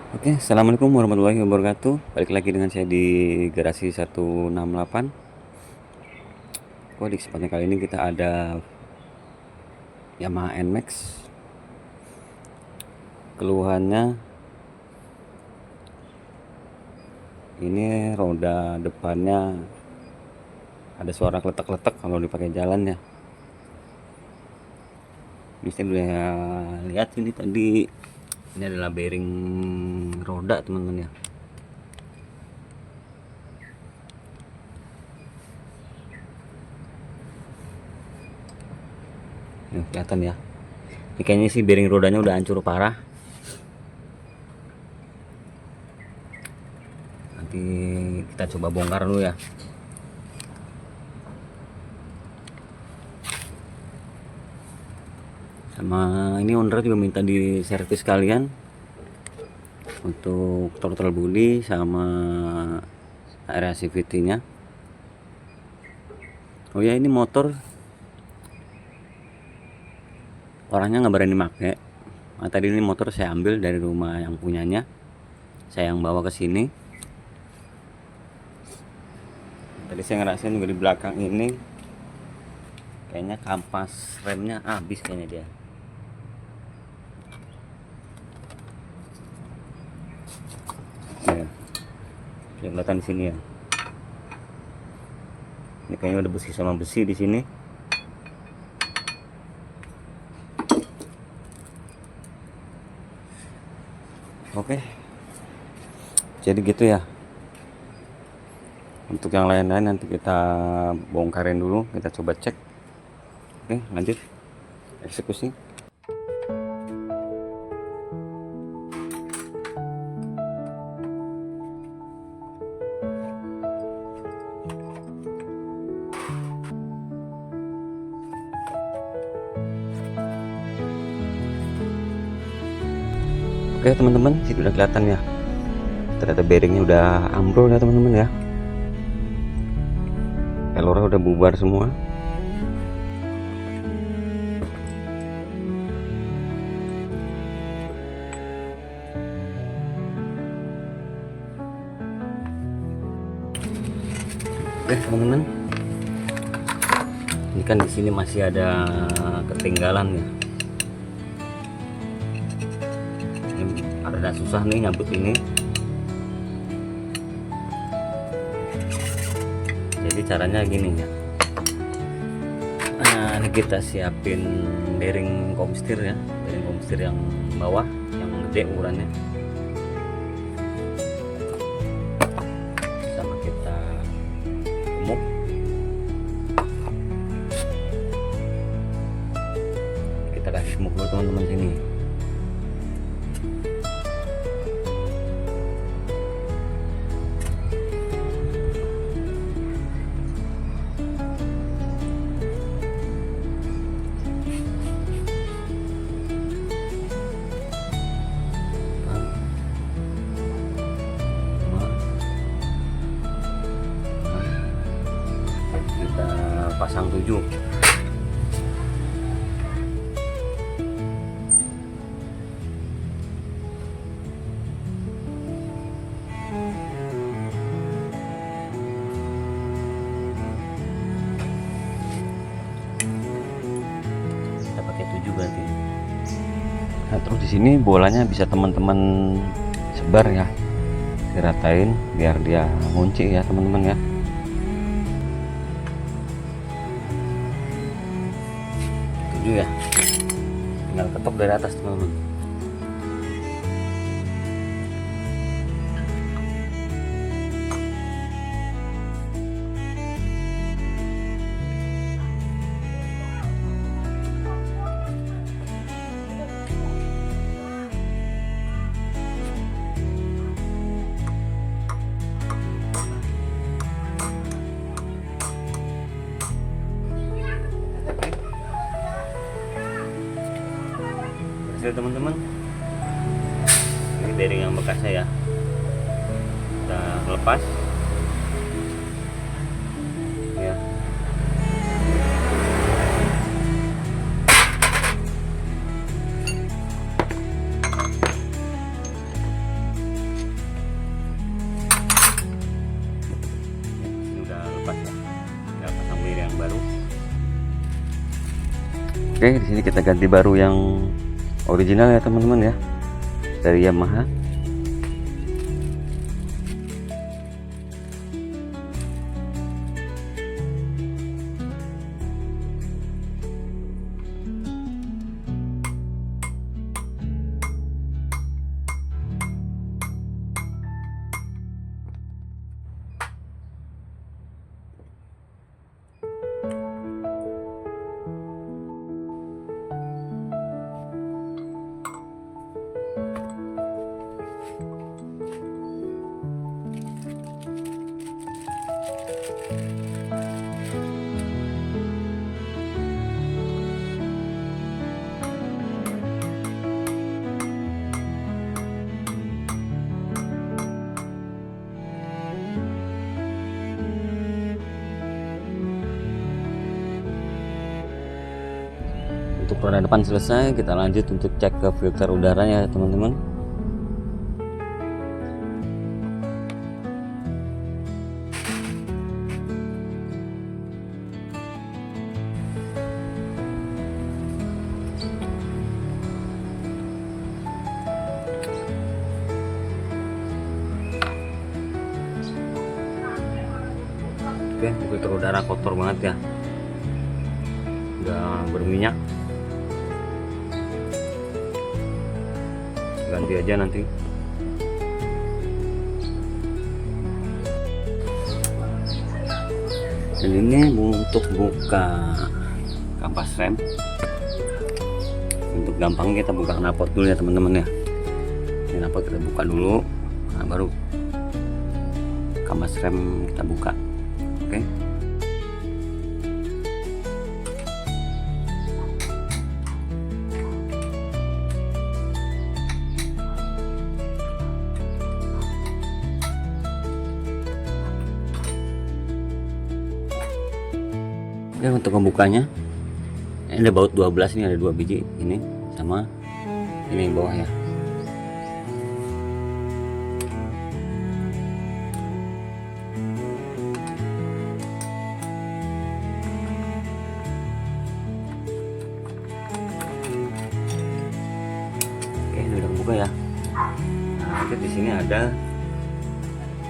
Oke, assalamualaikum warahmatullahi wabarakatuh. Balik lagi dengan saya di Garasi 168. Di kesempatan kali ini kita ada Yamaha NMAX. Keluhannya ini roda depannya ada suara kletek-kletek kalau dipakai jalan ya. Ini saya udah lihat ini tadi, ini adalah bearing roda teman-teman ya. Ini kelihatan ya. Ini kayaknya sih bearing rodanya udah hancur parah. Nanti kita coba bongkar dulu ya. Sama ini owner juga minta di servis kalian untuk throttle body sama area CVT nya. Oh ya, ini motor orangnya nggak berani make. Nah, tadi ini motor saya ambil dari rumah yang punyanya, saya yang bawa ke sini. Tadi saya ngerasain juga di belakang ini kayaknya kampas remnya habis kayaknya dia. Ya, yang kelihatan di sini ya. Ini kayaknya ada besi sama besi di sini. Oke, jadi gitu ya. Untuk yang lain-lain nanti kita bongkarin dulu, kita coba cek. Oke, lanjut eksekusi. Oke teman-teman, sih udah kelihatan ya. Ternyata bearingnya udah ambrol ya teman-teman ya. Pelornya udah bubar semua. Oke teman-teman, ini kan di sini masih ada ketinggalan ya. Ini ada susah nih nyabut ini. Jadi caranya gini ya. Nah, ini kita siapin bearing komstir ya, bearing komstir yang bawah, yang gede ukurannya. Sama kita gemuk. Kita kasih gemuk dulu teman-teman sini. Kita pasang 7. Kita pakai 7 berarti. Nah, terus di sini bolanya bisa teman-teman sebar ya, diratain biar dia ngunci ya teman-teman ya. Ya, tinggal ketok dari atas teman-teman. Hasil teman-teman, ini bearing yang bekasnya ya, kita lepas ya. Oke, di sini kita ganti baru yang original ya teman-teman ya, dari Yamaha. Untuk roda depan selesai, kita lanjut untuk cek ke filter udaranya ya teman-teman. Oke, filter udara kotor banget ya, udah berminyak. Ganti aja nanti. Dan ini untuk buka kampas rem, untuk gampang kita buka knalpot dulu ya teman-teman ya. Ini knalpot kita buka dulu, nah baru kampas rem kita buka. Oke. Oke, untuk membukanya ini ada baut 12, ini ada 2 biji, ini sama ini bawah ya. Oke, ini udah kebuka ya. Nah, di sini ada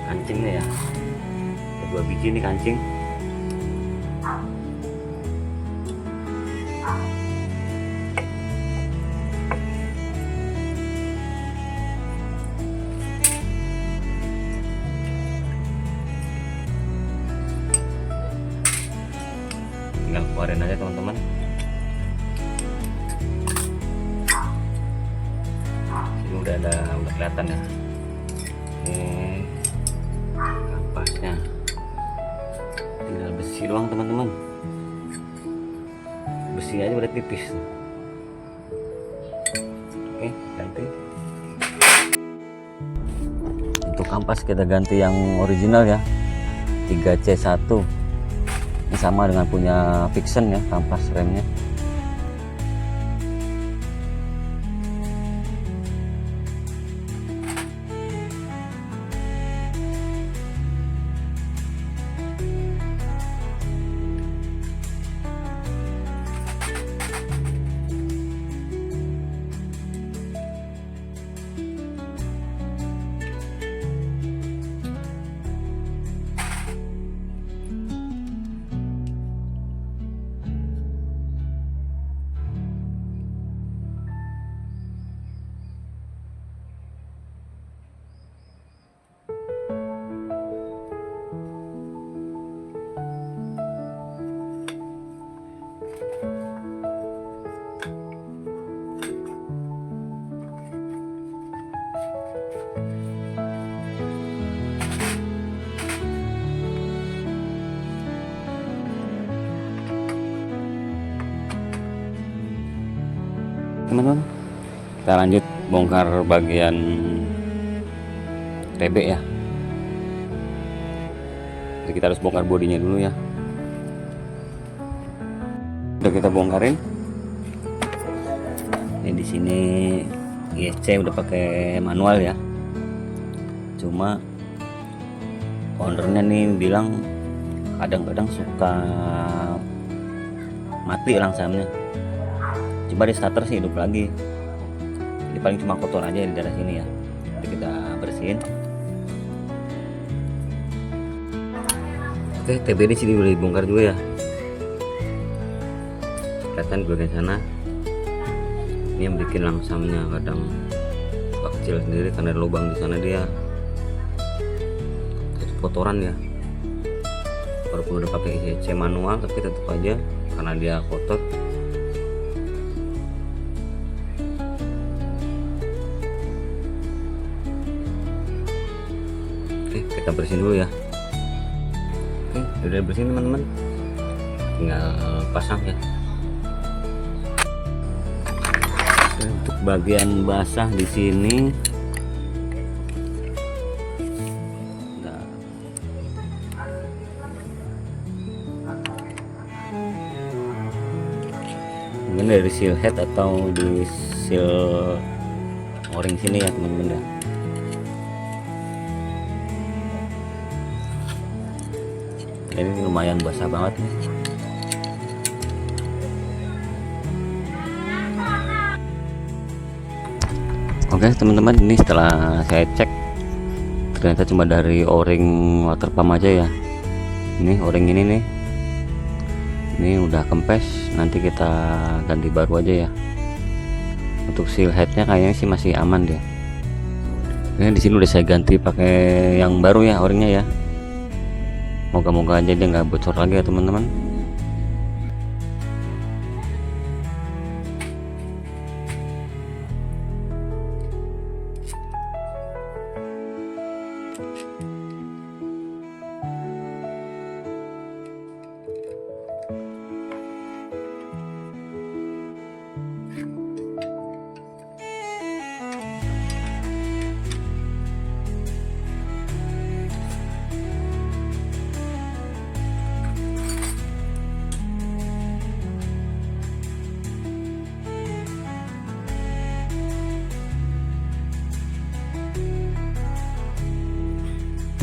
kancingnya ya, ada 2 biji nih kancing. Tinggal keluarin aja teman-teman. Ini udah kelihatan ya. Ini kampasnya, tinggal besi doang teman-teman. Besi aja udah tipis. Oke, ganti. Untuk kampas kita ganti yang original ya, 3C1. Ini sama dengan punya Vixen ya, kampas remnya. Teman-teman, kita lanjut bongkar bagian TB ya. Jadi kita harus bongkar bodinya dulu ya. Udah kita bongkarin. Ini di sini ISC udah pakai manual ya. Cuma ownernya nih bilang kadang-kadang suka mati langsamnya. Coba di starter sih hidup lagi, jadi paling cuma kotor aja di daerah sini ya. Nanti kita bersihin. Oke, TB di sini udah dibongkar juga ya, kelihatan di bagian sana. Ini yang bikin langsamnya kadang suka kecil sendiri karena ada lubang di sana, dia kotoran ya. Walaupun udah pakai ICC manual tapi tetap aja karena dia kotor. Oke, kita bersihin dulu ya. Oke, udah bersihin teman-teman, tinggal pasang ya. Oke, untuk bagian basah di sini mungkin dari seal head atau di seal o-ring sini ya teman-teman ya. Ini lumayan basah banget nih. Oke teman-teman, ini setelah saya cek ternyata cuma dari o-ring water pump aja ya. Ini o-ring ini nih, ini udah kempes, nanti kita ganti baru aja ya. Untuk seal headnya kayaknya sih masih aman dia. Ini di sini udah saya ganti pakai yang baru ya o-ringnya ya. Moga-moga aja dia nggak bocor lagi ya teman-teman.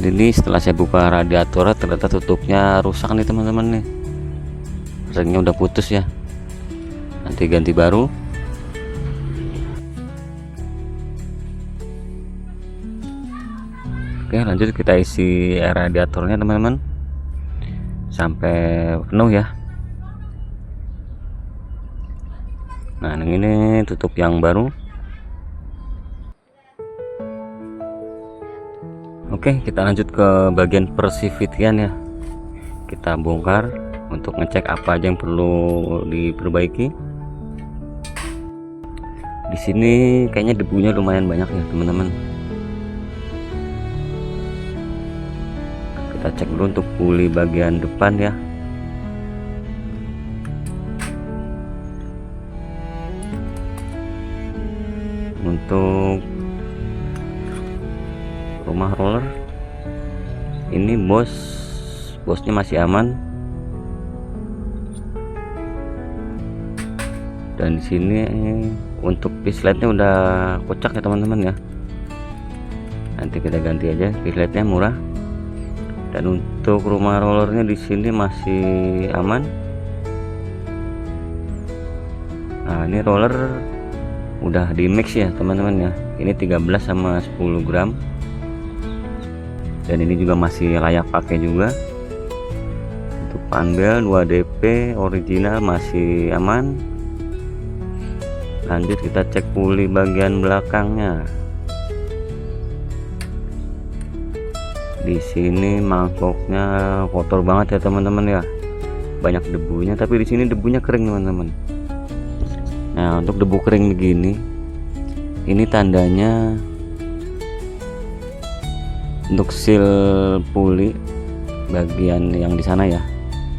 Ini setelah saya buka radiator ternyata tutupnya rusak nih teman-teman nih, ringnya udah putus ya, nanti ganti baru. Oke, lanjut kita isi air radiatornya teman-teman sampai penuh ya. Nah ini tutup yang baru. Oke, kita lanjut ke bagian persivitian ya. Kita bongkar untuk ngecek apa aja yang perlu diperbaiki. Di sini kayaknya debunya lumayan banyak ya teman-teman. Kita cek dulu untuk puli bagian depan ya. Untuk rumah roller ini bosnya masih aman, dan di sini untuk pisletnya udah kocak ya teman-teman ya. Nanti kita ganti aja, pisletnya murah. Dan untuk rumah rollernya di sini masih aman. Nah ini roller udah di mix ya teman-teman ya, ini 13 sama 10 gram, dan ini juga masih layak pakai juga. Untuk panbel 2DP original masih aman. Lanjut kita cek puli bagian belakangnya. Di sini mangkoknya kotor banget ya teman-teman ya, banyak debunya, tapi di sini debunya kering teman-teman. Nah untuk debu kering begini, ini tandanya untuk seal puli bagian yang di sana ya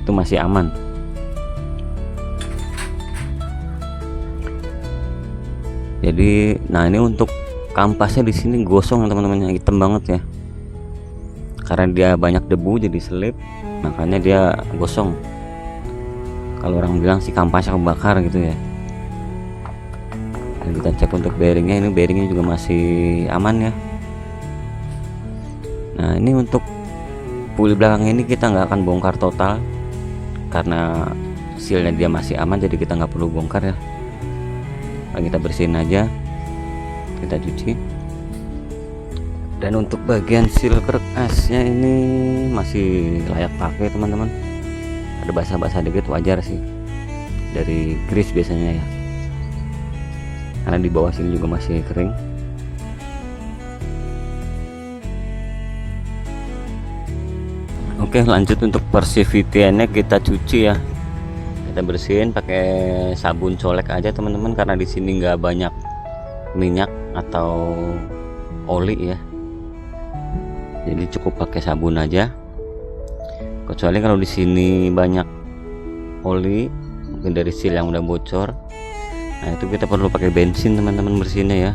itu masih aman. Jadi nah ini untuk kampasnya di sini gosong teman-teman, hitam banget ya, karena dia banyak debu jadi selip, makanya dia gosong. Kalau orang bilang sih kampasnya kebakar gitu ya. Dan kita cek untuk bearingnya, ini bearingnya juga masih aman ya. Nah ini untuk puli belakang ini kita nggak akan bongkar total karena sealnya dia masih aman, jadi kita nggak perlu bongkar ya. kita bersihin aja, kita cuci. Dan untuk bagian seal krek asnya ini masih layak pakai teman-teman. Ada basah-basah dikit wajar sih, dari grease biasanya ya, karena di bawah sini juga masih kering. Oke, lanjut untuk persivitiannya kita cuci ya, kita bersihin pakai sabun colek aja teman-teman, karena di sini nggak banyak minyak atau oli ya, jadi cukup pakai sabun aja. Kecuali kalau di sini banyak oli, mungkin dari seal yang udah bocor, nah itu kita perlu pakai bensin teman-teman bersihinnya ya.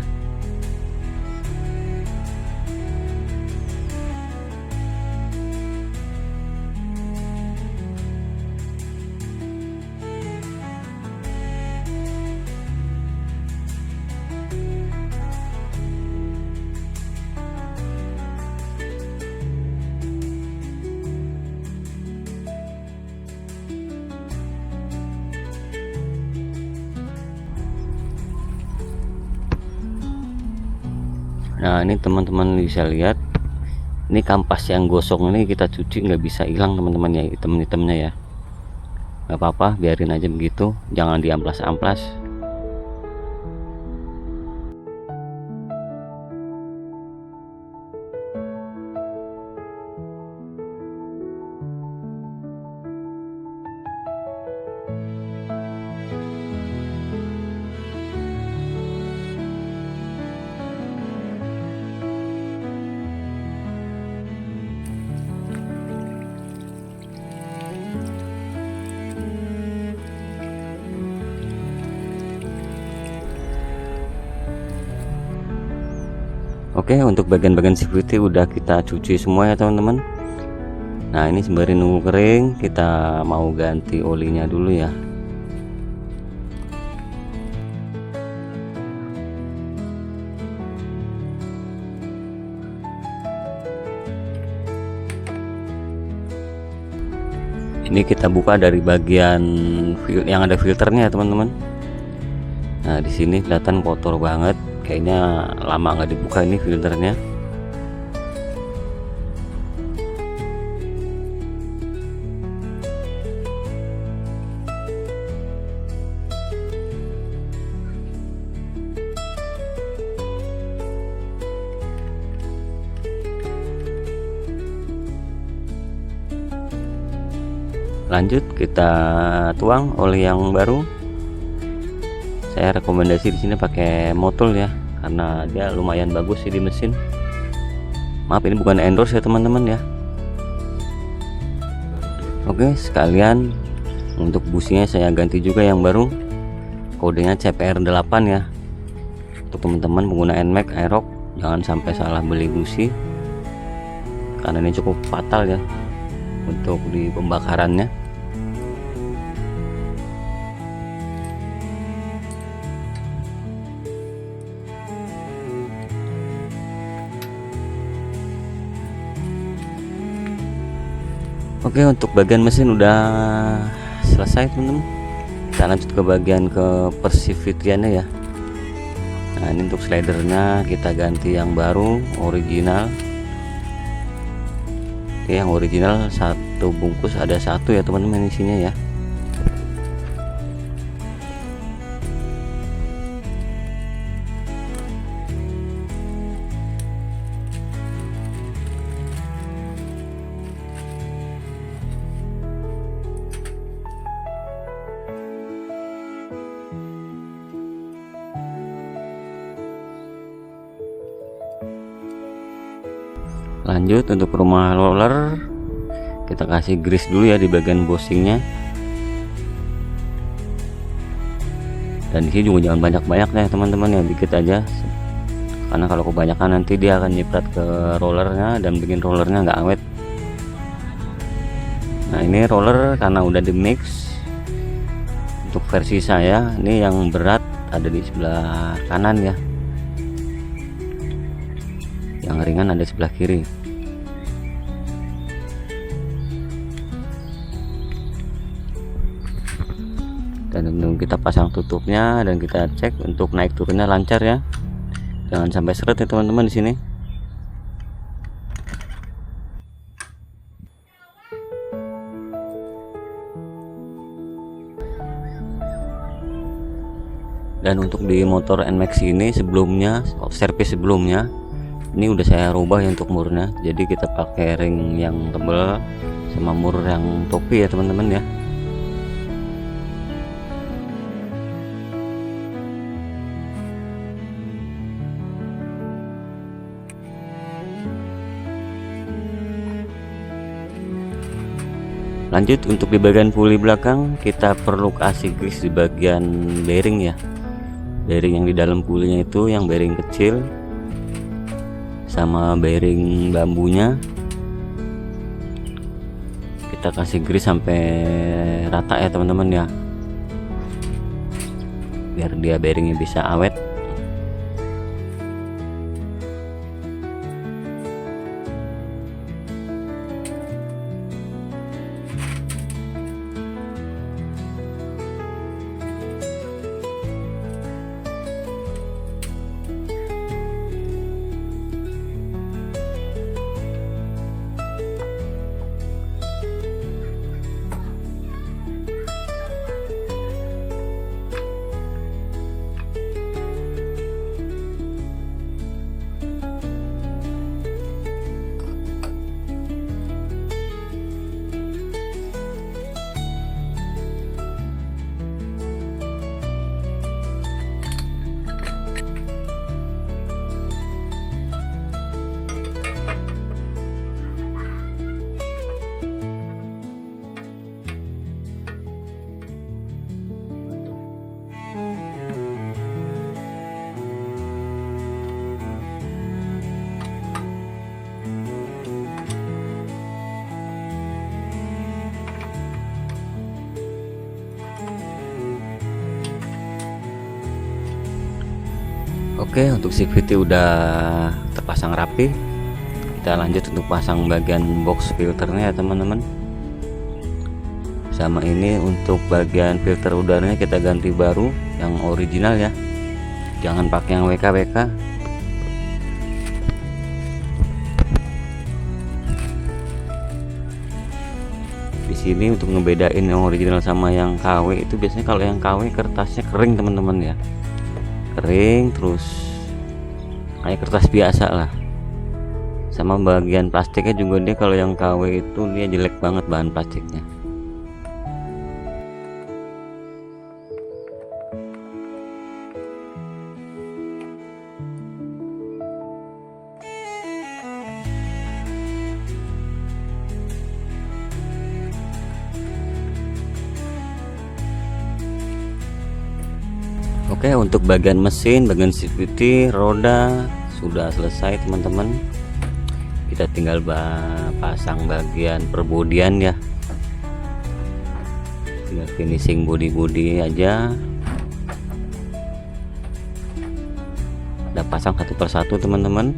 Nah ini teman-teman bisa lihat, ini kampas yang gosong ini kita cuci nggak bisa hilang teman-teman ya, hitam-hitamnya ya. Nggak apa-apa, biarin aja begitu, jangan diamplas-amplas. Oke, untuk bagian-bagian CVT udah kita cuci semua ya teman-teman. Nah ini sembari nunggu kering, kita mau ganti olinya dulu ya. Ini kita buka dari bagian yang ada filternya ya teman-teman. Nah di sini kelihatan kotor banget, kayaknya lama nggak dibuka ini filternya. Lanjut kita tuang oli yang baru. Saya rekomendasi di sini pakai Motul ya, karena dia lumayan bagus sih di mesin. Maaf ini bukan endorse ya teman-teman ya. Oke, sekalian untuk businya saya ganti juga yang baru, kodenya CPR8 ya. Untuk teman-teman pengguna NMAX Aerox, jangan sampai salah beli busi, karena ini cukup fatal ya untuk di pembakarannya. Oke, untuk bagian mesin udah selesai teman-teman. Kita lanjut ke bagian ke persivitiannya ya. Nah ini untuk slidernya kita ganti yang baru, original. Oke, yang original satu bungkus ada satu ya teman-teman isinya ya. Lanjut untuk rumah roller, kita kasih grease dulu ya di bagian bushingnya. Dan di sini juga jangan banyak-banyak ya teman-teman ya, dikit aja, karena kalau kebanyakan nanti dia akan nyiprat ke rollernya dan bikin rollernya nggak awet. Nah ini roller karena udah di mix. Untuk versi saya ini yang berat ada di sebelah kanan ya, yang ringan ada di sebelah kiri. Dan dan kita pasang tutupnya dan kita cek untuk naik turunnya lancar ya, jangan sampai seret ya teman-teman di sini. Dan untuk di motor NMAX ini sebelumnya, servis sebelumnya ini udah saya rubah ya untuk murnya, jadi kita pakai ring yang tebal sama mur yang topi ya teman-teman ya. Lanjut untuk di bagian puli belakang kita perlu kasih grease di bagian bearing ya, bearing yang di dalam pulinya itu, yang bearing kecil sama bearing bambunya kita kasih grease sampai rata ya teman-teman ya, biar dia bearingnya bisa awet. Oke, untuk CVT udah terpasang rapi. Kita lanjut untuk pasang bagian box filternya ya teman-teman. Sama ini untuk bagian filter udaranya kita ganti baru yang original ya. Jangan pakai yang WK-WK. Di sini untuk ngebedain yang original sama yang KW itu biasanya kalau yang KW kertasnya kering teman-teman ya. Kering terus kayak kertas biasa lah, sama bagian plastiknya juga dia kalau yang KW itu dia jelek banget bahan plastiknya. Oke, untuk bagian mesin, bagian CVT, roda sudah selesai teman-teman. Kita tinggal pasang bagian perbodian ya, tinggal finishing bodi-bodi aja. Udah pasang satu persatu teman-teman.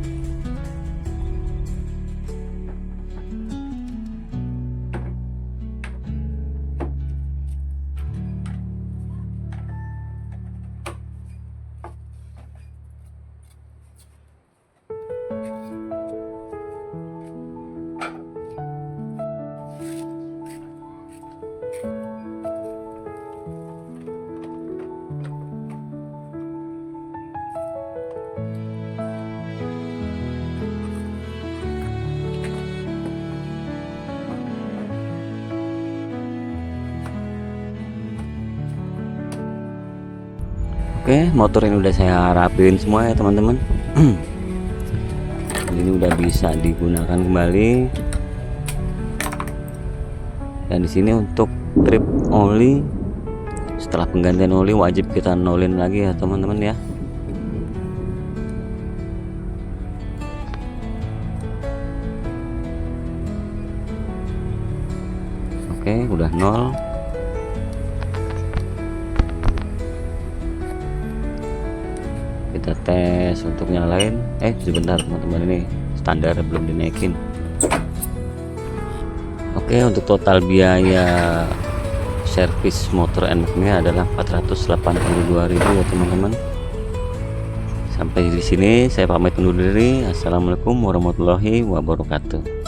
Oke, motor ini udah saya rapiin semua ya teman-teman. Ini udah bisa digunakan kembali. Dan di sini untuk trip oli, setelah penggantian oli wajib kita nolin lagi ya teman-teman ya. Oke, udah nol. Kita tes untuk nyalain. Sebentar teman-teman, ini standar belum dinaikin. Oke, untuk total biaya servis motor NMAX-nya adalah 482.000 ya teman-teman. Sampai di sini saya pamit undur diri. Assalamualaikum warahmatullahi wabarakatuh.